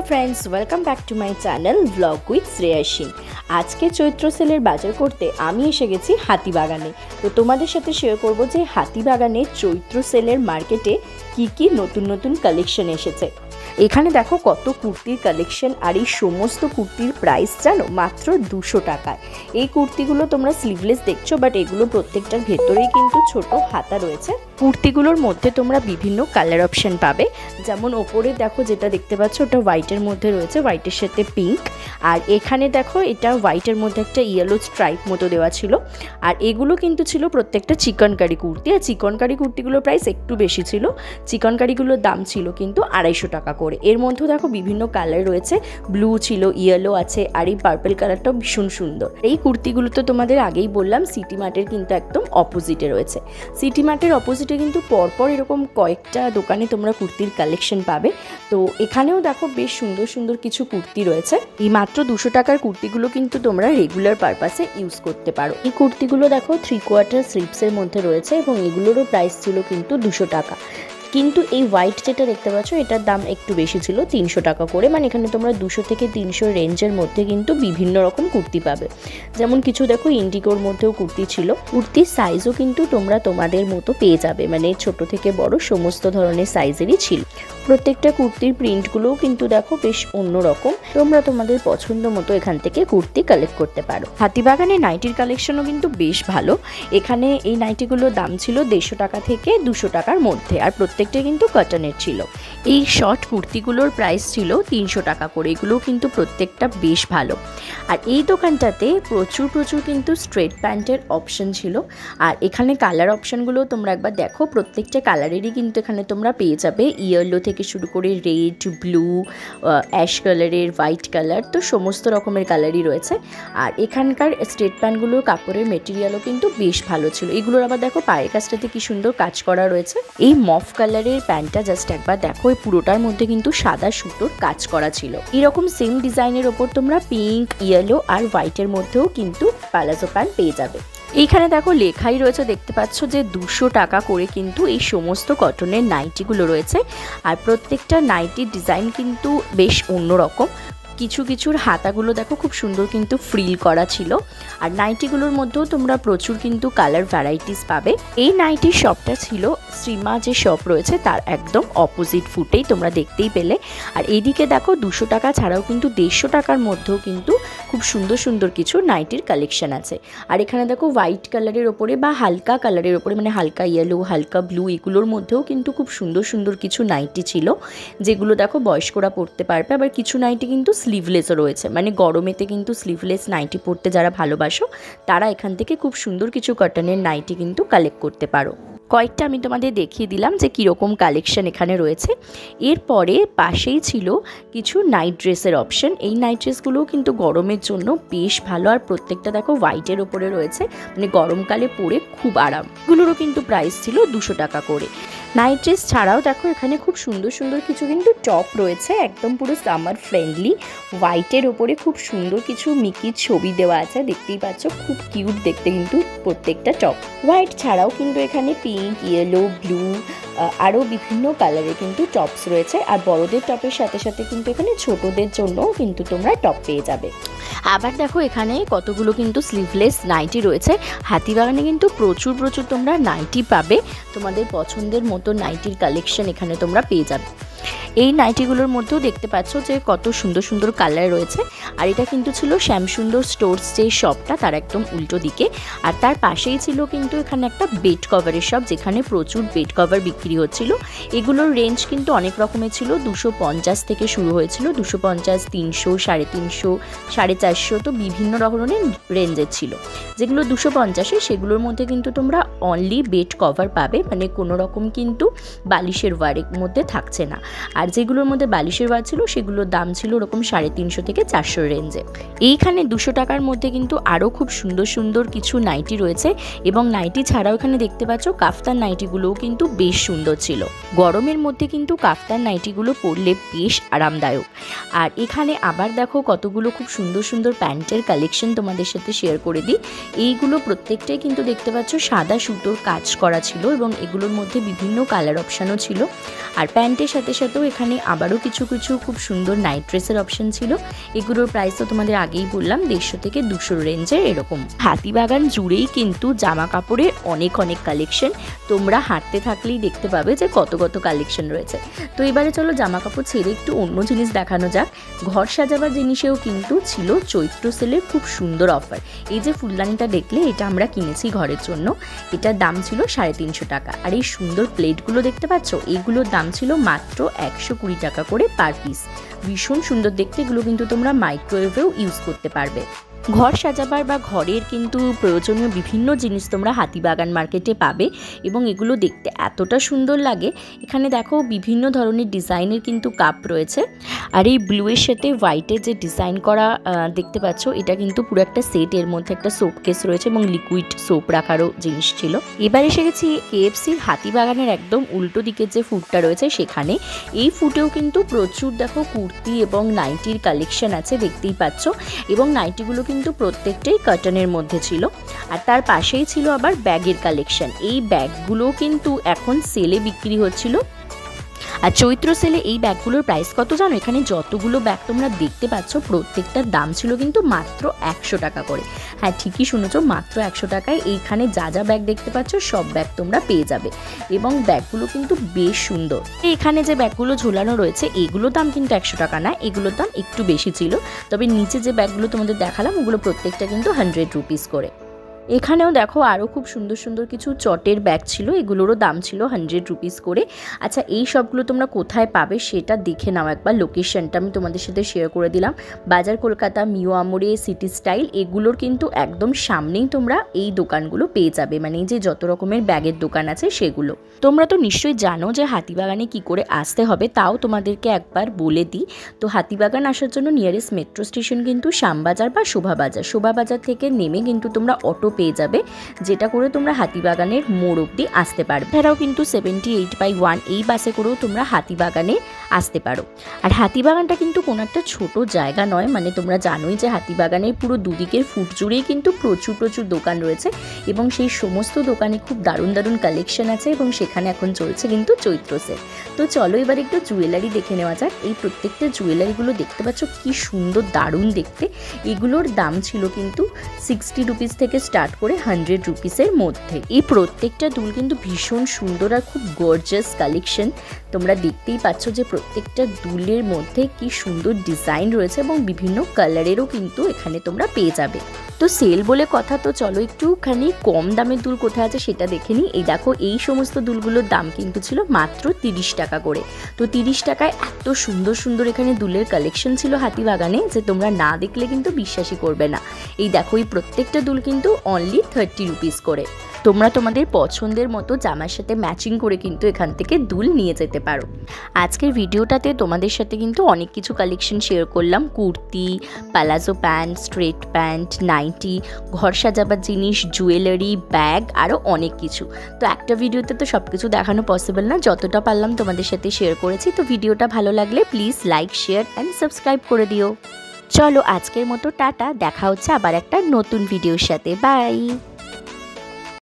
Friends welcome back to my channel vlog with Shreyasi. आज के Chaitra seller बाजार करते आमी एसे गेছি हातीबागाने। तो तुम्हारे साथे शेयर करब जे हातीबागाने चैत्र सेलर मार्केटे की नतून नतून कलेक्शन एसेছে। এখানে দেখো কত কুর্তির কালেকশন আর এই সমস্ত কুর্তির প্রাইস জানো মাত্র 200 টাকায়। এই কুর্তিগুলো তোমরা স্লিভলেস দেখছো, বাট এগুলো প্রত্যেকটার ভেতরেই কিন্তু ছোট হাতা রয়েছে। কুর্তিগুলোর মধ্যে তোমরা বিভিন্ন কালার অপশন পাবে, যেমন ওপরে দেখো যেটা দেখতে পাচ্ছ ওটা হোয়াইটের মধ্যে রয়েছে, হোয়াইটের সাথে পিঙ্ক। আর এখানে দেখো এটা হোয়াইটের মধ্যে একটা ইয়েলো স্ট্রাইপ মতো দেওয়া ছিল। আর এগুলো কিন্তু ছিল প্রত্যেকটা চিকনকারি কুর্তি, আর চিকনকারি কুর্তিগুলোর প্রাইস একটু বেশি ছিল। চিকনকারিগুলোর দাম ছিল কিন্তু 250 টাকা করে। এর মধ্যে দেখো বিভিন্ন কালার রয়েছে, ব্লু ছিল, ইয়েলো আছে, আর এই পার্পল কালারটাও ভীষণ সুন্দর। এই কুর্তিগুলো তো তোমাদের আগেই বললাম সিটি মার্টের কিন্তু একদম অপোজিটে রয়েছে। সিটি মার্টের অপোজিটে কিন্তু পরপর এরকম কয়েকটা দোকানে তোমরা কুর্তির কালেকশন পাবে। তো এখানেও দেখো বেশ সুন্দর সুন্দর কিছু কুর্তি রয়েছে। এই মাত্র 200 টাকার কুর্তিগুলো কিন্তু তোমরা রেগুলার পারপাসে ইউজ করতে পারো। এই কুর্তিগুলো দেখো 3/4 স্লিভসের মধ্যে রয়েছে এবং এগুলোরও প্রাইস ছিল কিন্তু 200 টাকা। কিন্তু এই হোয়াইট যেটা দেখতে পাচ্ছ এটার দাম একটু বেশি ছিল, 300 টাকা করে। মানে এখানে তোমরা 200 থেকে 300 রেঞ্জের মধ্যে কিন্তু বিভিন্ন রকম কুর্তি পাবে। যেমন কিছু দেখো ইন্ডিগোর মধ্যেও কুর্তি ছিল। কুর্তির সাইজও কিন্তু তোমরা তোমাদের মতো পেয়ে যাবে, মানে ছোট থেকে বড় সমস্ত ধরনের সাইজেরই ছিল। প্রত্যেকটা কুর্তির প্রিন্টগুলোও কিন্তু দেখো বেশ অন্যরকম। তোমরা তোমাদের পছন্দ মতো এখান থেকে কুর্তি কালেক্ট করতে পারো। হাতিবাগানে নাইটির কালেকশনও কিন্তু বেশ ভালো। এখানে এই নাইটিগুলোর দাম ছিল 150 টাকা থেকে 200 টাকার মধ্যে, আর প্রত্যেকটা কিন্তু কটনের ছিল। এই শর্ট কুর্তিগুলোর প্রাইস ছিল 300 টাকা করে। এগুলোও কিন্তু প্রত্যেকটা বেশ ভালো। আর এই দোকানটাতে প্রচুর কিন্তু স্ট্রেট প্যান্টের অপশন ছিল। আর এখানে কালার অপশনগুলো তোমরা একবার দেখো, প্রত্যেকটা কালারেরই কিন্তু এখানে তোমরা পেয়ে যাবে। ইয়েলো থেকে শুরু করে রেড, ব্লু, অ্যাশ কালারের, হোয়াইট কালার, তো সমস্ত রকমের কালারই রয়েছে। আর এখানকার স্ট্রেট প্যান্টগুলোর কাপড়ের মেটেরিয়ালও কিন্তু বেশ ভালো ছিল। এগুলোর আবার দেখো পায়ের কাছটাতে কি সুন্দর কাজ করা রয়েছে। এই মফ কালারের প্যান্টটা জাস্ট একবার দেখো, এই পুরোটার মধ্যে কিন্তু সাদা সুতোর কাজ করা ছিল। এরকম সেম ডিজাইনের ওপর তোমরা পিঙ্ক, ইয়েলো আর হোয়াইটের মধ্যেও কিন্তু প্যালাজো প্যান্ট পেয়ে যাবে। এইখানে দেখো লেখাই রয়েছে, দেখতে পাচ্ছ যে 200 টাকা করে কিন্তু এই সমস্ত কটনের নাইটিগুলো রয়েছে। আর প্রত্যেকটা নাইটির ডিজাইন কিন্তু বেশ অন্যরকম। কিছুর হাতাগুলো দেখো খুব সুন্দর কিন্তু ফ্রিল করা ছিল। আর নাইটিগুলোর মধ্যেও তোমরা প্রচুর কিন্তু কালার ভ্যারাইটিস পাবে। এই নাইটির শপটা ছিল শ্রীমা যে শপ রয়েছে তার একদম অপোজিট ফুটেই, তোমরা দেখতেই পেলে। আর এইদিকে দেখো 200 টাকা ছাড়াও কিন্তু 150 টাকার মধ্যেও কিন্তু খুব সুন্দর কিছু নাইটির কালেকশন আছে। আর এখানে দেখো হোয়াইট কালারের ওপরে বা হালকা কালারের ওপরে, মানে হালকা ইয়েলো, হালকা ব্লু, এগুলোর মধ্যেও কিন্তু খুব সুন্দর কিছু নাইটি ছিল, যেগুলো দেখো বয়স্করা পরতে পারবে। আবার কিছু নাইটি কিন্তু স্লিভলেসও রয়েছে, মানে গরমেতে কিন্তু স্লিভলেস নাইটি পরতে যারা ভালোবাসো তারা এখান থেকে খুব সুন্দর কিছু কটনের নাইটি কিন্তু কালেক্ট করতে পারো। কয়েকটা আমি তোমাদের দেখিয়ে দিলাম যে কীরকম কালেকশন এখানে রয়েছে। এরপরে পাশেই ছিল কিছু নাইট ড্রেসের অপশন। এই নাইট ড্রেসগুলোও কিন্তু গরমের জন্য বেশ ভালো। আর প্রত্যেকটা দেখো হোয়াইটের ওপরে রয়েছে, মানে গরমকালে পরে খুব আরাম। এগুলোরও কিন্তু প্রাইস ছিল 200 টাকা করে। নাইট ড্রেস ছাড়াও দেখো এখানে খুব সুন্দর কিছু কিন্তু টপ রয়েছে, একদম পুরো সামার ফ্রেন্ডলি। হোয়াইটের ওপরে খুব সুন্দর কিছু মিকির ছবি দেওয়া আছে, দেখতেই পাচ্ছ খুব কিউট দেখতে কিন্তু প্রত্যেকটা টপ। হোয়াইট ছাড়াও কিন্তু এখানে পিঙ্ক, ইয়েলো, ব্লু, আরও বিভিন্ন কালারের কিন্তু টপস রয়েছে। আর বড়দের টপের সাথে সাথে কিন্তু এখানে ছোটদের জন্যও কিন্তু তোমরা টপ পেয়ে যাবে। আবার দেখো এখানে কতগুলো কিন্তু স্লিভলেস নাইটি রয়েছে। হাতিবাগানে কিন্তু প্রচুর তোমরা নাইটি পাবে। তোমাদের পছন্দের মতো নাইটির কালেকশন এখানে তোমরা পেয়ে যাবে। এই নাইটিগুলোর মধ্যেও দেখতে পাচ্ছ যে কত সুন্দর কালার রয়েছে। আর এটা কিন্তু ছিল শ্যামসুন্দর স্টোর্স যে শপটা তার একদম উল্টো দিকে। আর তার পাশেই ছিল কিন্তু এখানে একটা বেড কভারের শপ, যেখানে প্রচুর বেড কভার বিক্রি হচ্ছিল। এগুলোর রেঞ্জ কিন্তু অনেক রকমের ছিল, 250 থেকে শুরু হয়েছিল, 250, 300, 350, 450, তো বিভিন্ন রকমের রেঞ্জের ছিল। যেগুলো 250 সেগুলোর মধ্যে কিন্তু তোমরা অনলি বেড কভার পাবে, মানে কোনো রকম কিন্তু বালিশের ওয়ারের মধ্যে থাকছে না। আর যেগুলোর মধ্যে বালিশের ওয়ার ছিল সেগুলোর দাম ছিল ওরকম 350 থেকে 400 রেঞ্জে। এইখানে 200 টাকার মধ্যে কিন্তু আরও খুব সুন্দর কিছু নাইটি রয়েছে। এবং নাইটি ছাড়াও এখানে দেখতে পাচ্ছ কাফতান নাইটিগুলোও কিন্তু বেশ সুন্দর ছিল। গরমের মধ্যে কিন্তু কাফতান নাইটিগুলো পরলে বেশ আরামদায়ক। আর এখানে আবার দেখো কতগুলো খুব সুন্দর প্যান্টের কালেকশন তোমাদের সাথে শেয়ার করে দিই। এইগুলো প্রত্যেকটাই কিন্তু দেখতে পাচ্ছ সাদা সুতোর কাজ করা ছিল এবং এগুলোর মধ্যে বিভিন্ন কালার অপশানও ছিল। আর প্যান্টের সাথে সাথেও এখানে আবারও কিছু কিছু খুব সুন্দর নাইট ড্রেসের অপশন ছিল। এগুলোর প্রাইস তো তোমাদের আগেই বললাম 150 থেকে 200 রেঞ্জের এরকম। হাতিবাগান জুড়েই কিন্তু জামা কাপড়ের অনেক অনেক কালেকশন, তোমরা হাঁটতে থাকলেই দেখতে পাবে যে কত কত কালেকশন রয়েছে। তো এবারে চলো জামা কাপড় ছেড়ে একটু অন্য জিনিস দেখানো যাক। ঘর সাজাবার জিনিসেও কিন্তু ছিল চৈত্র সেলের খুব সুন্দর অফার। এই যে ফুলদানিটা দেখলে, এটা আমরা কিনেছি ঘরের জন্য, এটার দাম ছিল 350 টাকা। আর এই সুন্দর প্লেটগুলো দেখতে পাচ্ছ, এগুলোর দাম ছিল মাত্র 120 টাকা করে পার পিস। ভীষণ সুন্দর দেখতে, এগুলো কিন্তু তোমরা মাইক্রোওয়েভেও ইউজ করতে পারবে। ঘর সাজাবার বা ঘরের কিন্তু প্রয়োজনীয় বিভিন্ন জিনিস তোমরা হাতিবাগান মার্কেটে পাবে এবং এগুলো দেখতে এতটা সুন্দর লাগে। এখানে দেখো বিভিন্ন ধরনের ডিজাইনের কিন্তু কাপ রয়েছে। আর এই ব্লুয়ের সাথে হোয়াইটের যে ডিজাইন করা দেখতে পাচ্ছ, এটা কিন্তু পুরো একটা সেট। এর মধ্যে একটা সোপ কেস রয়েছে এবং লিকুইড সোপ রাখারও জিনিস ছিল। এবার এসে গেছি KFCর হাতিবাগানের একদম উল্টো দিকের যে ফুডটা রয়েছে সেখানে। এই ফুডেও কিন্তু প্রচুর দেখো কুর্তি এবং নাইটির কালেকশন আছে, দেখতেই পাচ্ছ। এবং নাইটিগুলো কিন্তু প্রত্যেকটাই কটনের মধ্যে ছিল। আর তার পাশেই ছিল আবার ব্যাগের কালেকশন। এই ব্যাগগুলো কিন্তু এখন সেলে বিক্রি হচ্ছিল। আর চৈত্র সেলে এই ব্যাগগুলোর প্রাইস কত জানো? এখানে যতগুলো ব্যাগ তোমরা দেখতে পাচ্ছ প্রত্যেকটার দাম ছিল কিন্তু মাত্র 100 টাকা করে। হ্যাঁ, ঠিকই শুনেছো, মাত্র 100 টাকায় এইখানে যা যা ব্যাগ দেখতে পাচ্ছ সব ব্যাগ তোমরা পেয়ে যাবে। এবং ব্যাগগুলো কিন্তু বেশ সুন্দর। এখানে যে ব্যাগগুলো ঝোলানো রয়েছে এগুলোর দাম কিন্তু 100 টাকা না, এগুলোর দাম একটু বেশি ছিল। তবে নিচে যে ব্যাগগুলো তোমাদের দেখালাম ওগুলো প্রত্যেকটা কিন্তু 100 রুপিস করে। এখানেও দেখো আরও খুব সুন্দর সুন্দর কিছু চটের ব্যাগ ছিল, এগুলোরও দাম ছিল 100 রুপিস করে। আচ্ছা, এই সবগুলো তোমরা কোথায় পাবে সেটা দেখে নাও একবার। লোকেশনটা আমি তোমাদের সাথে শেয়ার করে দিলাম। বাজার কলকাতা, মিও আমোরে, সিটি স্টাইল, এগুলোর কিন্তু একদম সামনেই তোমরা এই দোকানগুলো পেয়ে যাবে, মানে যে যত রকমের ব্যাগের দোকান আছে সেগুলো। তোমরা তো নিশ্চয়ই জানো যে হাতিবাগানে কি করে আসতে হবে, তাও তোমাদেরকে একবার বলে দিই। তো হাতিবাগান আসার জন্য নিয়ারেস্ট মেট্রো স্টেশন কিন্তু শ্যামবাজার বা শোভাবাজার। শোভাবাজার থেকে নেমে কিন্তু তোমরা অটো পেয়ে যাবে, যেটা করে তোমরা হাতিবাগানের মোড় অব্দি আসতে পারবে। এছাড়াও কিন্তু 78/1 এই বাসে করেও তোমরা হাতিবাগানে আসতে পারো। আর হাতিবাগানটা কিন্তু কোনো একটা ছোট জায়গা নয়, মানে তোমরা জানোই যে হাতিবাগানের পুরো দুদিকের ফুট জুড়েই কিন্তু প্রচুর প্রচুর দোকান রয়েছে এবং সেই সমস্ত দোকানে খুব দারুণ দারুণ কালেকশন আছে এবং সেখানে এখন চলছে কিন্তু চৈত্র সেল। তো চলো এবার একটু জুয়েলারি দেখে নেওয়া যাক। এই প্রত্যেকটা জুয়েলারিগুলো দেখতে পাচ্ছ কি সুন্দর, দারুণ দেখতে। এগুলোর দাম ছিল কিন্তু 60 রুপিস থেকে স্টার্ট করে 100 রুপিসের মধ্যে। এই প্রত্যেকটা দুল কিন্তু ভীষণ সুন্দর আর খুব গর্জিয়াস কালেকশন। তোমরা দেখতেই পাচ্ছ যে প্রত্যেকটা দুলের মধ্যে কি সুন্দর ডিজাইন রয়েছে এবং বিভিন্ন কালারেরও কিন্তু এখানে তোমরা পেয়ে যাবে। তো সেল বলে কথা, তো চলো একটুখানি কম দামের দুল কোথায় আছে সেটা দেখে নিই। এই দেখো, এই সমস্ত দুলগুলোর দাম কিন্তু ছিল মাত্র 30 টাকা করে। তো 30 টাকায় এত সুন্দর সুন্দর এখানে দুলের কালেকশন ছিল হাতিবাগানে যে তোমরা না দেখলে কিন্তু বিশ্বাসই করবে না। এই দেখো, এই প্রত্যেকটা দুল কিন্তু অনলি 30 রুপিস করে। তোমরা তোমাদের পছন্দের মতো জামার সাথে ম্যাচিং করে কিন্তু এখান থেকে দুল নিয়ে যেতে পারো। আজকের ভিডিওটাতে তোমাদের সাথে কিন্তু অনেক কিছু কালেকশন শেয়ার করলাম। Kurti, palazzo pant, straight pant, nightie, ঘর সাজাবার জিনিস, জুয়েলারি, ব্যাগ, আরও অনেক কিছু। তো একটা ভিডিওতে তো সব কিছু দেখানো পসিবল না, যতটা পারলাম তোমাদের সাথে শেয়ার করেছি। তো ভিডিওটা ভালো লাগলে please like, share and subscribe করে দিও। চলো আজকের মতো টাটা, দেখা হচ্ছে আবার একটা নতুন ভিডিওর সাথে। বাই।